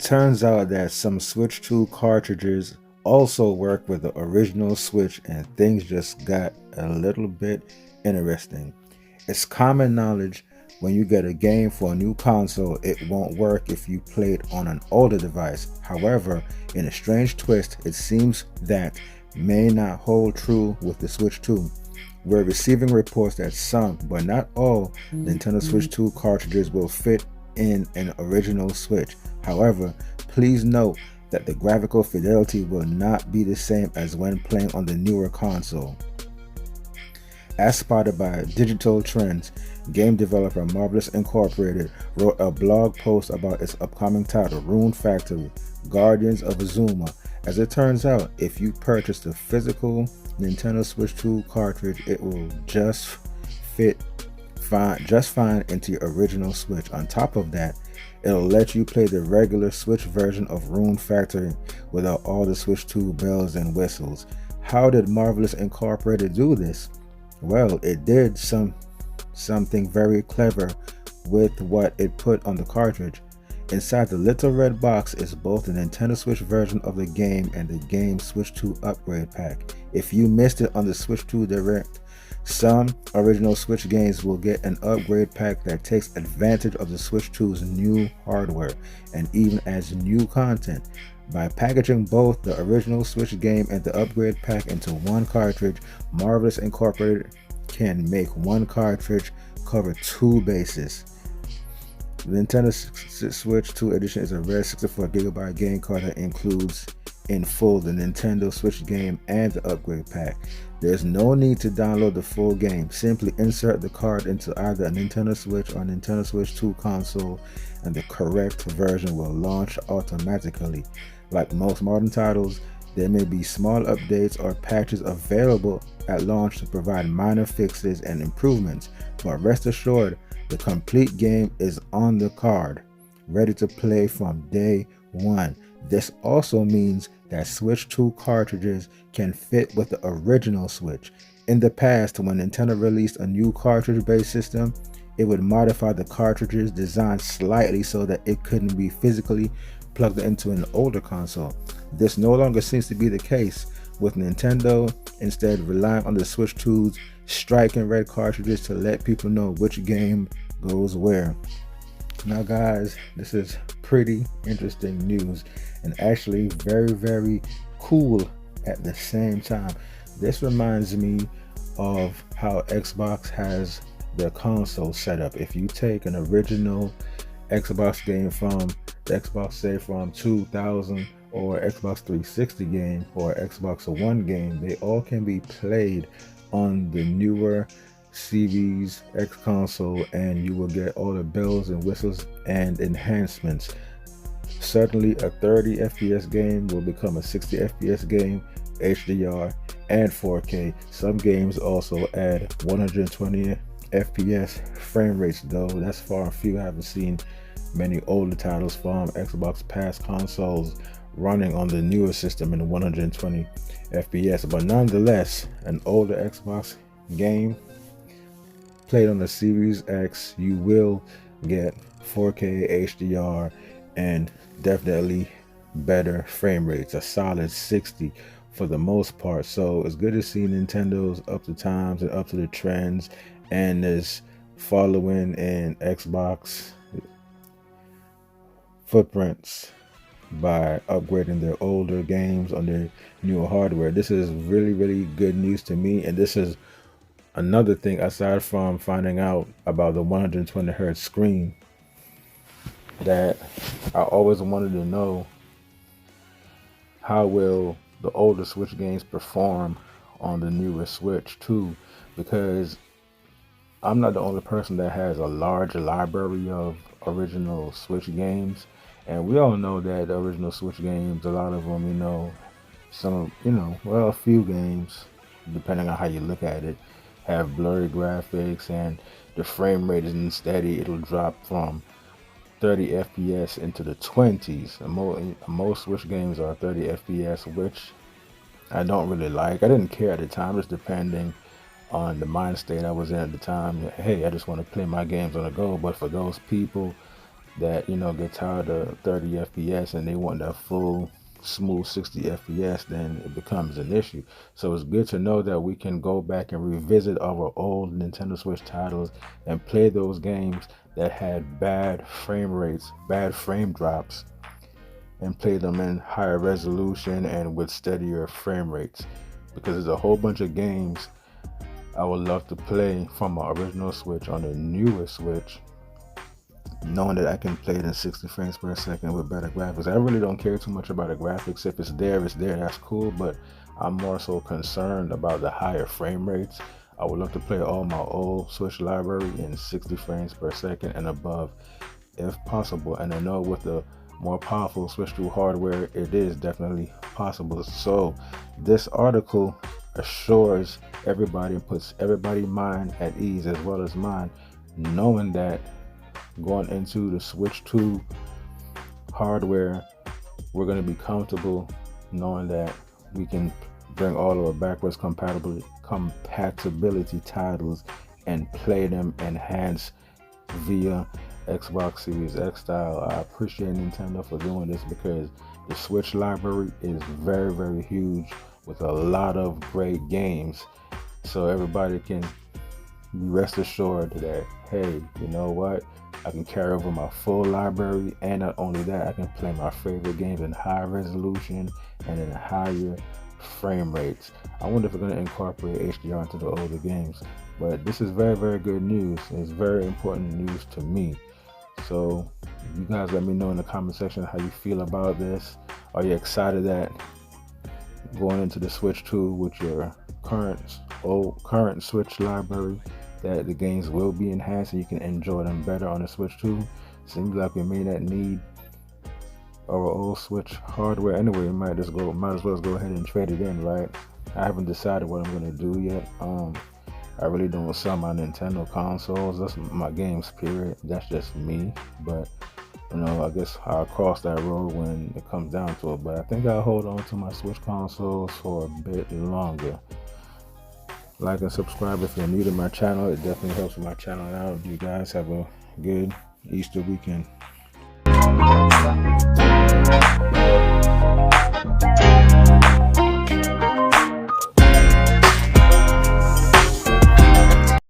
Turns out that some Switch 2 cartridges also work with the original Switch, and things just got a little bit interesting. It's common knowledge when you get a game for a new console, it won't work if you play it on an older device. However, in a strange twist, it seems that may not hold true with the Switch 2. We're receiving reports that some, but not all, Nintendo Switch 2 cartridges will fit in an original Switch. However, please note that the graphical fidelity will not be the same as when playing on the newer console. As spotted by Digital Trends, game developer Marvelous Incorporated wrote a blog post about its upcoming title, Rune Factory, Guardians of Azuma. As it turns out, if you purchase the physical Nintendo Switch 2 cartridge, it will just fine into your original Switch. On top of that, it'll let you play the regular Switch version of Rune Factory without all the Switch 2 bells and whistles. How did Marvelous Incorporated do this? Well, it did something very clever with what it put on the cartridge. Inside the little red box is both the Nintendo Switch version of the game and the game Switch 2 upgrade pack. If you missed it on the Switch 2 Direct, some original Switch games will get an upgrade pack that takes advantage of the Switch 2's new hardware and even adds new content. By packaging both the original Switch game and the upgrade pack into one cartridge, Marvelous Incorporated can make one cartridge cover two bases. The Nintendo Switch 2 edition is a rare 64GB game card that includes in full the Nintendo Switch game and the upgrade pack. There's no need to download the full game. Simply insert the card into either a Nintendo Switch or Nintendo Switch 2 console and the correct version will launch automatically. Like most modern titles, there may be small updates or patches available at launch to provide minor fixes and improvements, but rest assured, the complete game is on the card, ready to play from day one. This also means that Switch 2 cartridges can fit with the original Switch. In the past, when Nintendo released a new cartridge-based system, it would modify the cartridge's design slightly so that it couldn't be physically plugged into an older console. This no longer seems to be the case, with Nintendo instead relying on the Switch 2's striking red cartridges to let people know which game goes where. Now guys, this is pretty interesting news and actually very cool at the same time. This reminds me of how Xbox has their console set up. If you take an original Xbox game from the Xbox, say from 2000, or Xbox 360 game or Xbox One game, they all can be played on the newer Series X console and you will get all the bells and whistles and enhancements. Certainly a 30 FPS game will become a 60 FPS game, HDR and 4K. Some games also add 120 FPS frame rates, though that's far and few. I haven't seen many older titles from Xbox past consoles running on the newer system in 120 FPS, but nonetheless, an older Xbox game played on the Series X, you will get 4K HDR and definitely better frame rates, a solid 60 for the most part. So it's good to see Nintendo's up to times and up to the trends and is following in Xbox footprints by upgrading their older games on their newer hardware. This is really good news to me, and this is another thing aside from finding out about the 120 hertz screen that I always wanted to know. How will the older Switch games perform on the newer Switch 2? Because I'm not the only person that has a large library of original Switch games. And we all know that the original Switch games, a lot of them, a few games, depending on how you look at it, have blurry graphics and the frame rate isn't steady. It'll drop from 30 FPS into the 20s. And most Switch games are 30 FPS, which I don't really like. I didn't care at the time, just depending on the mind state I was in at the time. Hey, I just want to play my games on the go. But for those people that get tired of 30 FPS and they want that full smooth 60 FPS, then it becomes an issue. So it's good to know that we can go back and revisit our old Nintendo Switch titles and play those games that had bad frame rates, bad frame drops, and play them in higher resolution and with steadier frame rates. Because there's a whole bunch of games I would love to play from my original Switch on the newest Switch, knowing that I can play it in 60 frames per second with better graphics. I really don't care too much about the graphics. If it's there, that's cool, but I'm more so concerned about the higher frame rates. I would love to play all my old Switch library in 60 frames per second and above if possible. And I know with the more powerful Switch2 hardware, it is definitely possible. So this article assures everybody and puts everybody's mind at ease, as well as mine, knowing that going into the Switch 2 hardware, we're going to be comfortable knowing that we can bring all of our backwards compatibility titles and play them enhanced via Xbox Series X style. I appreciate Nintendo for doing this, because the Switch library is very, very huge with a lot of great games. So everybody can be rest assured that, hey, you know what? I can carry over my full library, and not only that, I can play my favorite games in high resolution and in higher frame rates. I wonder if we're going to incorporate HDR into the older games. But this is very, very good news. It's very important news to me. So you guys let me know in the comment section how you feel about this. Are you excited that going into the Switch 2 with your current Switch library, that the games will be enhanced and you can enjoy them better on the Switch 2? Seems like we may not need our old Switch hardware anyway. We might as well go ahead and trade it in, right? I haven't decided what I'm going to do yet. I really don't sell my Nintendo consoles. That's my games, period. That's just me. But I guess I'll cross that road when it comes down to it. But I think I'll hold on to my Switch consoles for a bit longer. Like and subscribe if you're new to my channel. It definitely helps my channel out. You guys have a good Easter weekend.